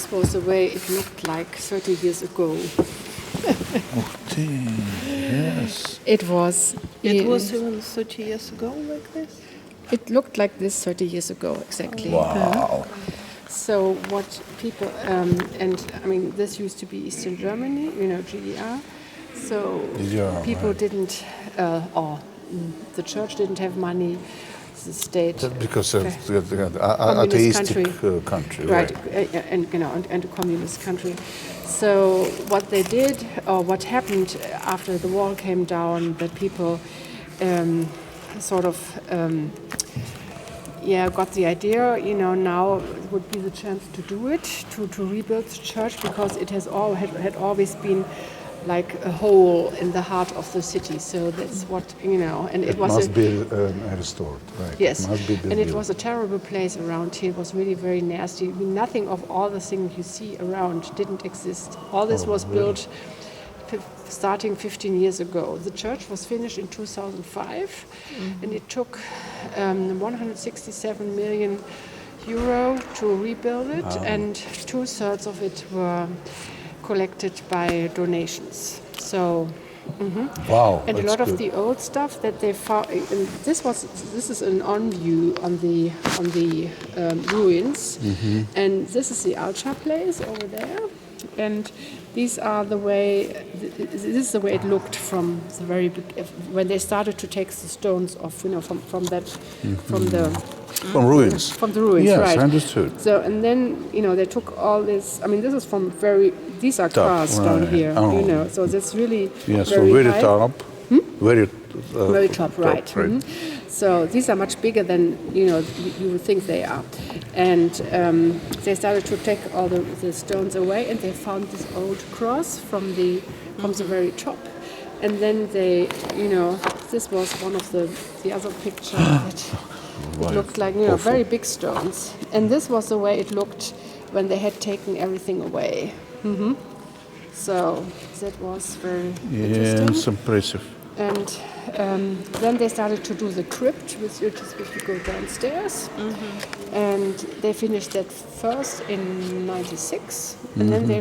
this was the way it looked like 30 years ago. Yes. It was even 30 years ago like this? It looked like this 30 years ago, exactly. Wow. So what people, and I mean, this used to be Eastern Germany, GDR. So GDR, people right. didn't, or the church didn't have money, the state. Because of the communist atheistic country, right? And a communist country. So what they did, or what happened after the wall came down, that people got the idea, now would be the chance to do it, to rebuild the church, because it had always been like a hole in the heart of the city. So that's what, and it must be restored, right? Yes, It must be and it was a terrible place around here. It was really very nasty. I mean, nothing of all the things you see around didn't exist. All this was built starting 15 years ago. The church was finished in 2005, and it took 167 million euro to rebuild it, and 2/3 of it were collected by donations. So, Wow, and a lot of the old stuff that they found. This is an on view on the ruins, and this is the altar place over there, and these are the way. This is the way it looked from the very when they started to take the stones off. From ruins. From the ruins, yes, right? I understood. So, and then they took all this. I mean, this is from these are Top, cars down right. here, Oh. So that's really Very high. top. Very Very top, right? Right. So these are much bigger than you would think they are, and they started to take all the stones away, and they found this old cross from the very top, and then they this was one of the other pictures that it looked like very big stones, and this was the way it looked when they had taken everything away. So that was very interesting. Yes, impressive. And then they started to do the crypt, which you go downstairs. And they finished that first in '96, and then they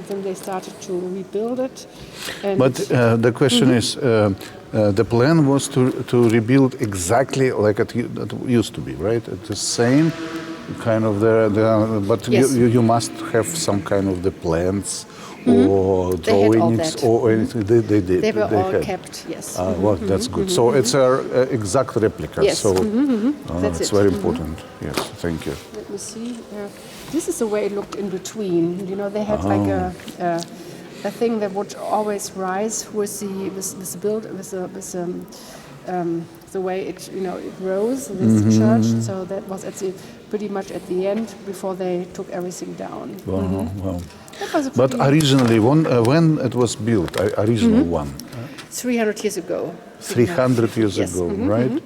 Then they started to rebuild it. And But the question is, the plan was to rebuild exactly like it used to be, right? It's the same kind of but yes. you must have some kind of the plans. Or drawings or anything. They did. They were all had. kept, yes. Well, that's good. So it's an exact replica. Yes. So That's it's it. very important. Yes, thank you. Let me see. This is the way it looked in between. They had like a thing that would always rise with the way it rose. This church. So that was pretty much at the end before they took everything down. Wow. But originally, when it was built, original one? 300 years ago. 300 years yes. ago, right?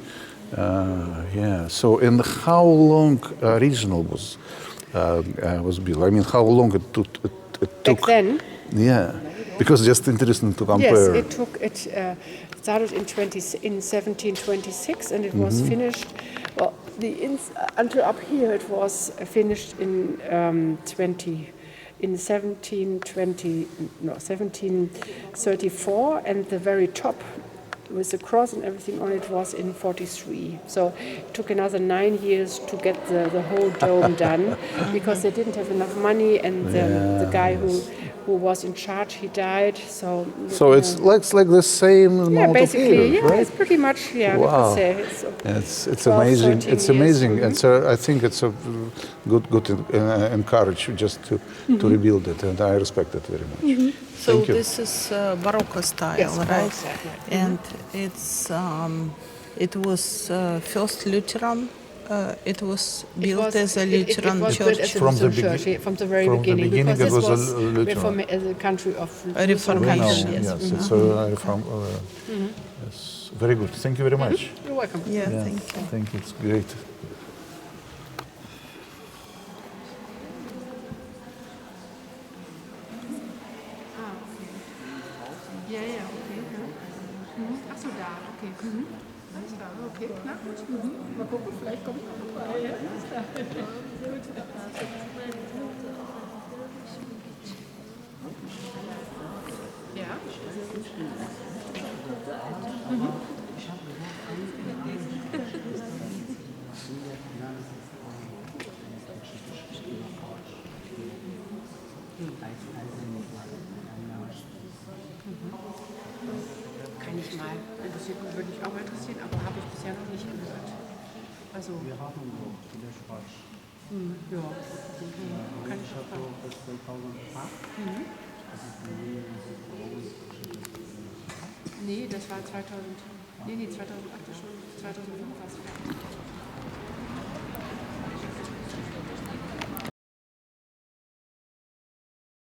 Yeah. So, and how long original was built? I mean, how long it took? Back then? Yeah. Because just interesting to compare. Yes, it started in 1726, and it was finished. Well, until up here, it was finished in 1734, and the very top with the cross and everything on it was in 43. So it took another 9 years to get the whole dome done, because they didn't have enough money, and the guy who was in charge, he died. So it's like the same amount basically, of years, right? It's pretty much, Wow. we could say. It's 12, amazing. 13 It's years. amazing. I think it's a good encourage just to rebuild it, and I respect it very much. So Thank you. this is Baroque style, Yes, right? Baroque style, And it was first Lutheran. It was built as a Lutheran it was church. built as a From the Lutheran church, from the very beginning. beginning because it this was a Lutheran. as a country of Reformation. Yes. Yes, it's a reform. Yes, very good. Thank you very much. You're welcome. Yeah, thank you. Thank you. It's great. Ja, okay. Ach so, da, okay. Alles klar, okay. Na gut. Mal gucken, vielleicht kommt noch vorbei. Ja, alles klar. Gut. Kann ich mal. Interessiert mich, würde mich auch mal interessieren, aber habe ich bisher noch nicht gehört. Also. Wir haben noch viele Sport. Ja. Kann ich Ich habe bis 2008. Das ist die Nee, das war 2000. Nee, 2008 ist schon. 2005 war es.